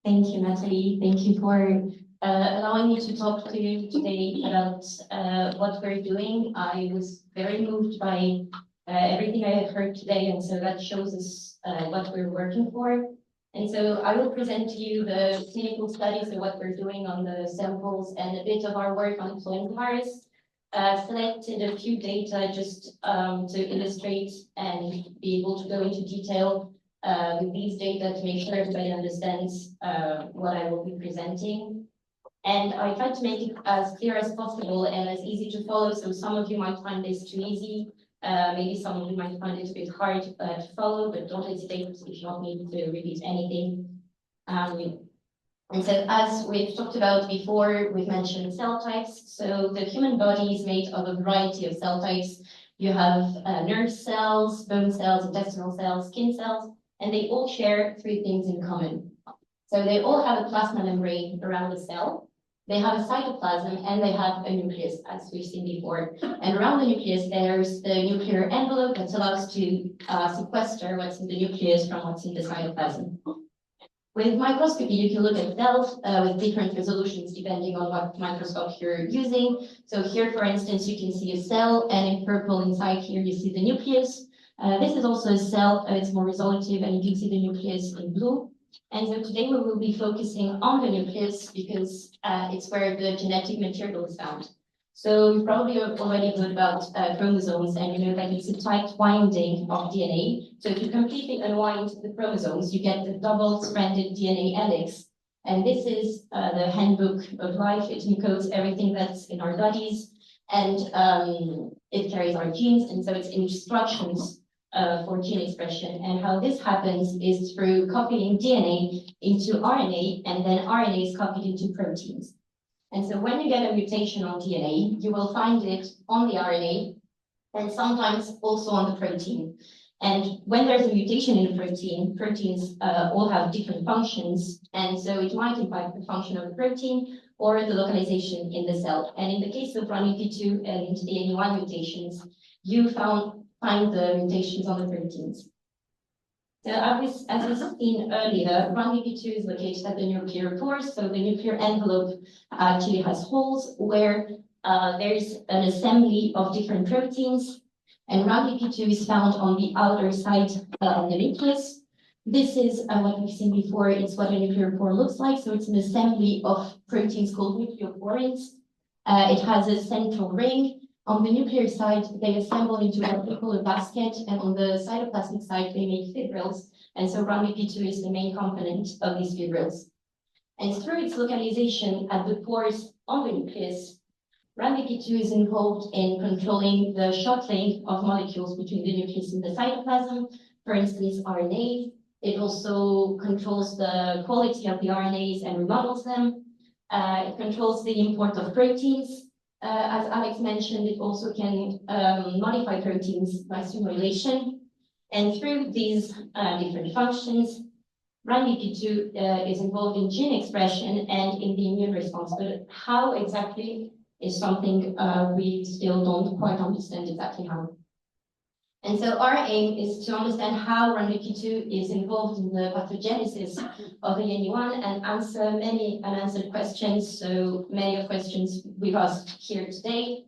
Thank you, Natalie. Thank you for allowing me to talk to you today about what we're doing. I was very moved by everything I have heard today, and so that shows us what we're working for. And so I will present to you the clinical studies of what we're doing on the samples and a bit of our work on influenza virus. Selected a few data just to illustrate and be able to go into detail with these data to make sure everybody understands what I will be presenting. And I tried to make it as clear as possible and as easy to follow. So some of you might find this too easy. Maybe some of you might find it a bit hard to follow, but don't hesitate if you want me to repeat anything. And so as we've talked about before, we've mentioned cell types. So the human body is made of a variety of cell types. You have nerve cells, bone cells, intestinal cells, skin cells, and they all share three things in common. So they all have a plasma membrane around the cell. They have a cytoplasm and they have a nucleus, as we've seen before. And around the nucleus, there's the nuclear envelope that allows to sequester what's in the nucleus from what's in the cytoplasm. With microscopy, you can look at cells with different resolutions depending on what microscope you're using. So here, for instance, you can see a cell, and in purple inside here, you see the nucleus. This is also a cell, it's more resolutive, and you can see the nucleus in blue. And so today we will be focusing on the nucleus because it's where the genetic material is found. So you probably have already heard about chromosomes, and you know that it's a tight winding of DNA. So if you completely unwind the chromosomes, you get the double-stranded DNA helix. And this is the handbook of life. It encodes everything that's in our bodies, and it carries our genes, and so it's instructions for gene expression. And how this happens is through copying DNA into RNA, and then RNA is copied into proteins. And so when you get a mutation on DNA, you will find it on the RNA and sometimes also on the protein. And when there's a mutation in a protein, proteins all have different functions. And so it might impact the function of the protein or the localization in the cell. And in the case of RunVP2 and the ANE1 mutations, you find the mutations on the proteins. So as we've seen earlier, RunVP2 is located at the nuclear pores. So the nuclear envelope actually has holes where there's an assembly of different proteins. And RunVP2 is found on the outer side of the nucleus. This is what we've seen before. It's what a nuclear pore looks like. So it's an assembly of proteins called nucleophorins. It has a central ring. On the nuclear side, they assemble into what we call a basket, and on the cytoplasmic side, they make fibrils. And so RunVP2 is the main component of these fibrils. And through its localization at the pores on the nucleus, RunVP2 is involved in controlling the shuttling of molecules between the nucleus and the cytoplasm, for instance, RNA. It also controls the quality of the RNAs and remodels them. It controls the import of proteins. As Alex mentioned, it also can modify proteins by simulation. And through these different functions, RunVP2 is involved in gene expression and in the immune response. But how exactly is something we still don't quite understand exactly how. And so our aim is to understand how RunVP2 is involved in the pathogenesis of the ANE1 and answer many unanswered questions. So many of questions we've asked here today.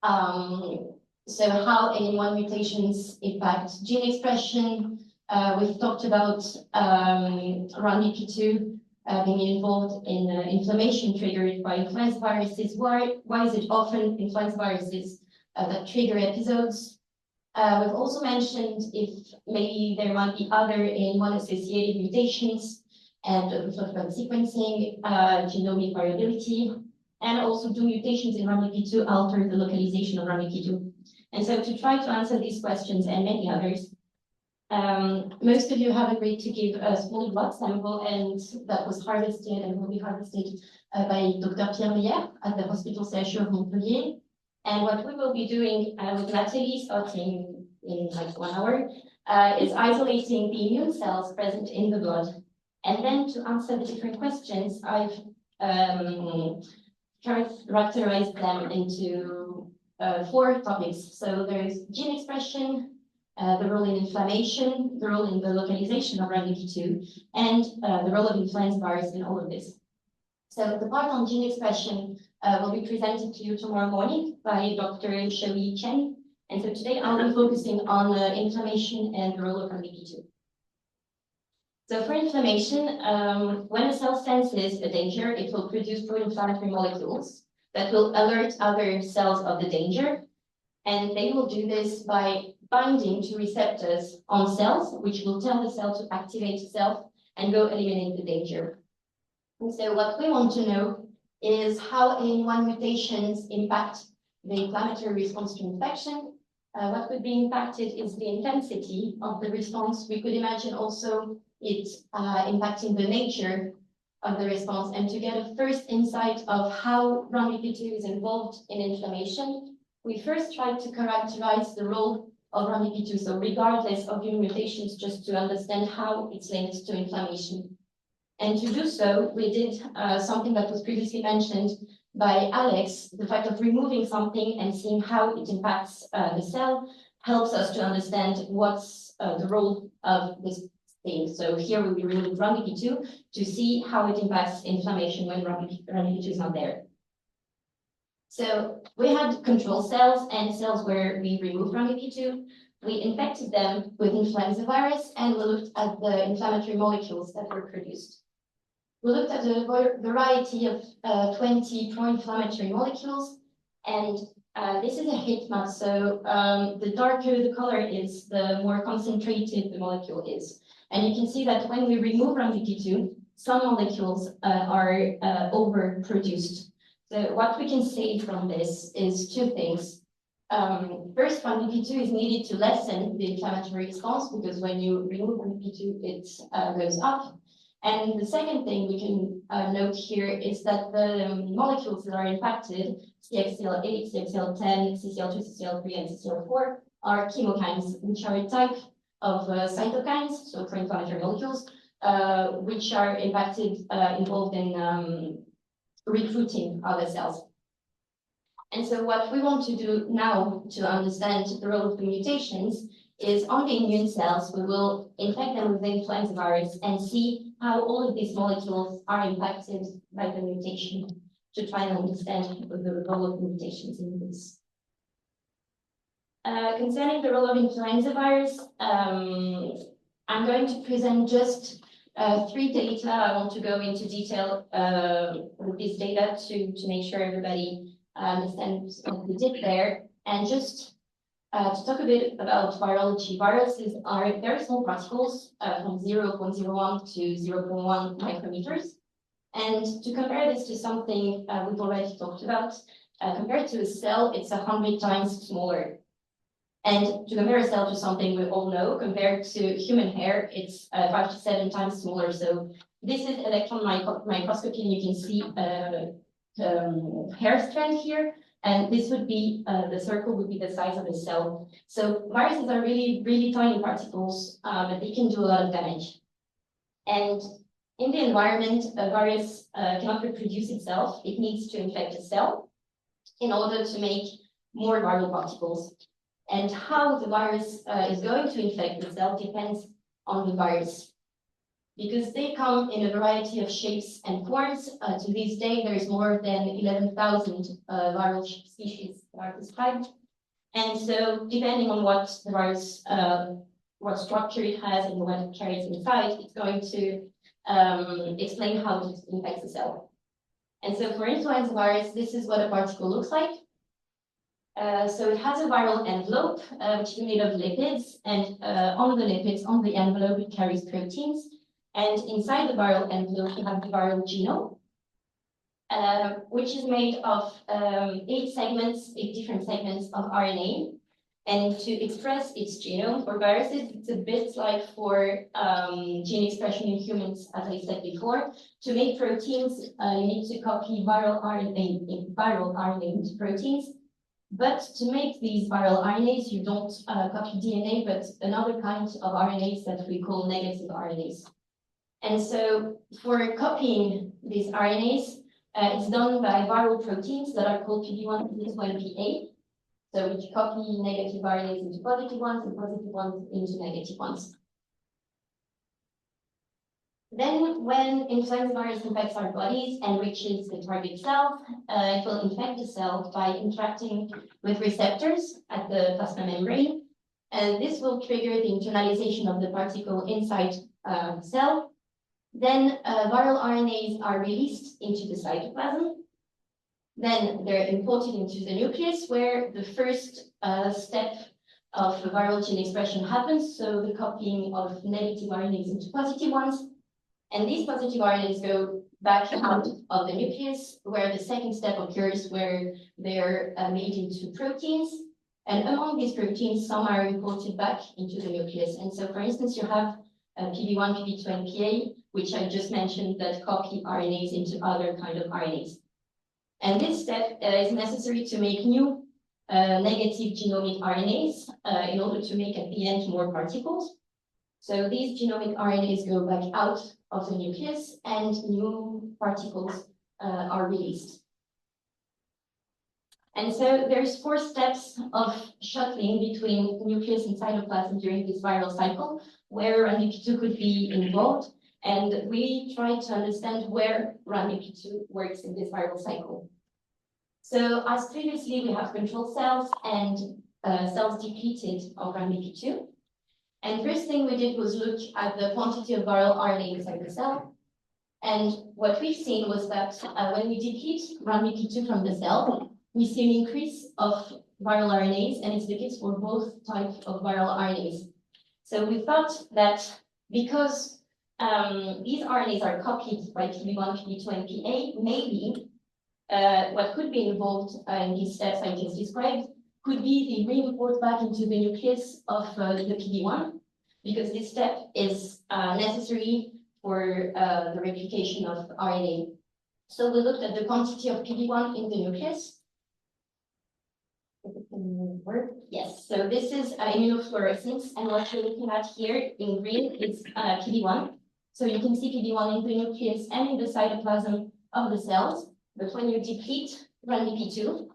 So how ANE1 mutations impact gene expression. We've talked about RunVP2 being involved in inflammation triggered by influenza viruses. Why is it often influenza viruses that trigger episodes? We've also mentioned if maybe there might be other ANE1 associated mutations, and we've talked about sequencing, genomic variability, and also do mutations in RunVP2 alter the localization of RunVP2? And so to try to answer these questions and many others, most of you have agreed to give a small blood sample, and that was harvested and will be harvested by Dr. Pierre Meyer at the Hospital CHU of Montpellier. And what we will be doing with Natalie, starting in like 1 hour, is isolating the immune cells present in the blood. And then to answer the different questions, I've characterized them into 4 topics. So there's gene expression, the role in inflammation, the role in the localization of RAMP2, and the role of influenza virus in all of this. So the part on gene expression will be presented to you tomorrow morning by Dr. Shui Chen. And so today I'll be focusing on inflammation and the role of RAMP2. So for inflammation, when a cell senses a danger, it will produce pro-inflammatory molecules that will alert other cells of the danger. And they will do this by binding to receptors on cells, which will tell the cell to activate itself and go eliminate the danger. And so what we want to know is how ANE1 mutations impact the inflammatory response to infection. What could be impacted is the intensity of the response. We could imagine also it impacting the nature of the response, and to get a first insight of how RAMP2 is involved in inflammation, we first tried to characterize the role of RAMP2, so regardless of your mutations, just to understand how it's linked to inflammation. And to do so, we did something that was previously mentioned by Alex. The fact of removing something and seeing how it impacts the cell helps us to understand what's the role of this thing. So here we remove RAMP2 to see how it impacts inflammation when RAMP2 is not there. So we had control cells and cells where we removed RAMP2. We infected them with influenza virus, and we looked at the inflammatory molecules that were produced. We looked at a variety of 20 pro-inflammatory molecules, and this is a heat map. So the darker the color is, the more concentrated the molecule is. And you can see that when we remove RAMP2, some molecules are overproduced. So what we can say from this is two things. First, RAMP2 is needed to lessen the inflammatory response, because when you remove RAMP2, it goes up. And the second thing we can note here is that the molecules that are impacted, CXCL8, CXCL10, CCL2, CCL3, and CCL4, are chemokines, which are a type of cytokines, so pro-inflammatory molecules, which are involved in recruiting other cells. And so what we want to do now to understand the role of the mutations is on the immune cells, we will infect them with the influenza virus and see how all of these molecules are impacted by the mutation, to try and understand the role of mutations in this. Concerning the role of influenza virus, I'm going to present just 3 data. I want to go into detail with this data to make sure everybody understands what we did there. And just to talk a bit about virology, viruses are very small particles from 0.01 to 0.1 micrometers. And to compare this to something we've already talked about, compared to a cell, it's 100 times smaller. And to compare a cell to something we all know, compared to human hair, it's 5 to 7 times smaller. So this is electron microscopy, and you can see hair strand here. And this would be, the circle would be the size of a cell. So viruses are really, really tiny particles, but they can do a lot of damage. And in the environment, a virus cannot reproduce itself. It needs to infect a cell in order to make more viral particles. And how the virus is going to infect the cell depends on the virus, because they come in a variety of shapes and forms. To this day, there is more than 11,000 viral species that are described. And so depending on what the virus, what structure it has and what it carries inside, it's going to explain how it infects the cell. And so for influenza virus, this is what a particle looks like. So it has a viral envelope, which is made of lipids, and on the lipids, on the envelope, it carries proteins. And inside the viral envelope, you have the viral genome, which is made of 8 different segments of RNA. And to express its genome for viruses, it's a bit like for gene expression in humans, as I said before. To make proteins, you need to copy viral RNA into proteins. But to make these viral RNAs, you don't copy DNA, but another kind of RNAs that we call negative RNAs. And so for copying these RNAs, it's done by viral proteins that are called PD1, PD2, and PA. So which copy negative RNAs into positive ones and positive ones into negative ones. Then when influenza virus infects our bodies and reaches the target cell, it will infect the cell by interacting with receptors at the plasma membrane. And this will trigger the internalization of the particle inside the cell. Then viral RNAs are released into the cytoplasm. Then they're imported into the nucleus, where the first step of viral gene expression happens. So the copying of negative RNAs into positive ones. And these positive RNAs go back out of the nucleus, where the second step occurs, where they're made into proteins. And among these proteins, some are imported back into the nucleus. And so, for instance, you have PD1, PD2, and PA, which I just mentioned, that copy RNAs into other kind of RNAs. And this step is necessary to make new negative genomic RNAs in order to make at the end more particles. So these genomic RNAs go back out of the nucleus and new particles are released. And so there's 4 steps of shuttling between nucleus and cytoplasm during this viral cycle, where RANBP2 could be involved. And we try to understand where RANBP2 works in this viral cycle. So as previously, we have control cells and cells depleted of RANBP2. And first thing we did was look at the quantity of viral RNA inside the cell. And what we've seen was that when we deplete RANBP2 from the cell, we see an increase of viral RNAs, and it's the case for both types of viral RNAs. So we thought that because these RNAs are copied by PD1, PD2, and PA, maybe what could be involved in these steps I just described could be the re-import back into the nucleus of the PD1, because this step is necessary for the replication of RNA. So we looked at the quantity of PD1 in the nucleus. Yes, so this is immunofluorescence, and what you're looking at here in green is PD1. So you can see PD1 in the nucleus and in the cytoplasm of the cells, but when you deplete RANBP2,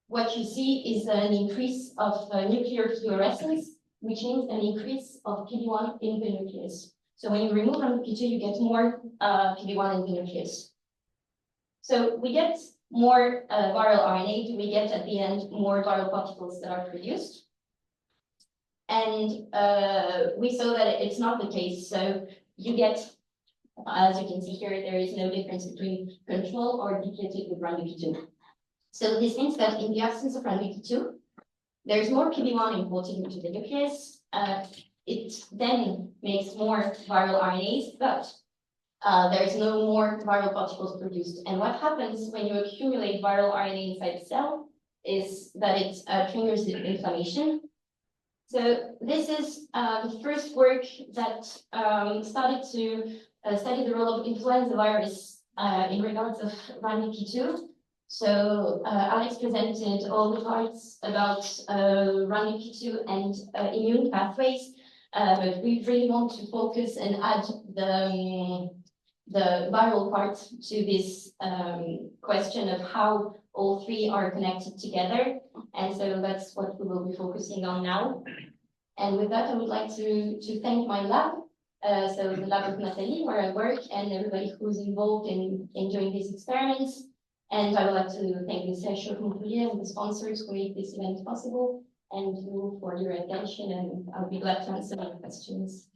what you see is an increase of nuclear fluorescence, which means an increase of PD1 in the nucleus. So when you remove RANBP2, you get more PD1 in the nucleus. So we get more viral RNA, we get at the end more viral particles that are produced. And we saw that it's not the case. So you get, as you can see here, there is no difference between control or depleted with RANBP2. So this means that in the absence of RANBP2, there's more PD1 imported into the nucleus. It then makes more viral RNAs, but there's no more viral particles produced. And what happens when you accumulate viral RNA inside the cell is that it triggers inflammation. So this is the first work that started to study the role of influenza virus in regards of RANBP2. So Alex presented all the parts about RANBP2 and immune pathways, but we really want to focus and add the viral part to this question of how all 3 are connected together. And so that's what we will be focusing on now. And with that, I would like to thank my lab, so the lab of Montpellier, where I work, and everybody who's involved in doing these experiments. And I would like to thank the CNRS of Montpellier and the sponsors who made this event possible, and you for your attention, and I'll be glad to answer your questions.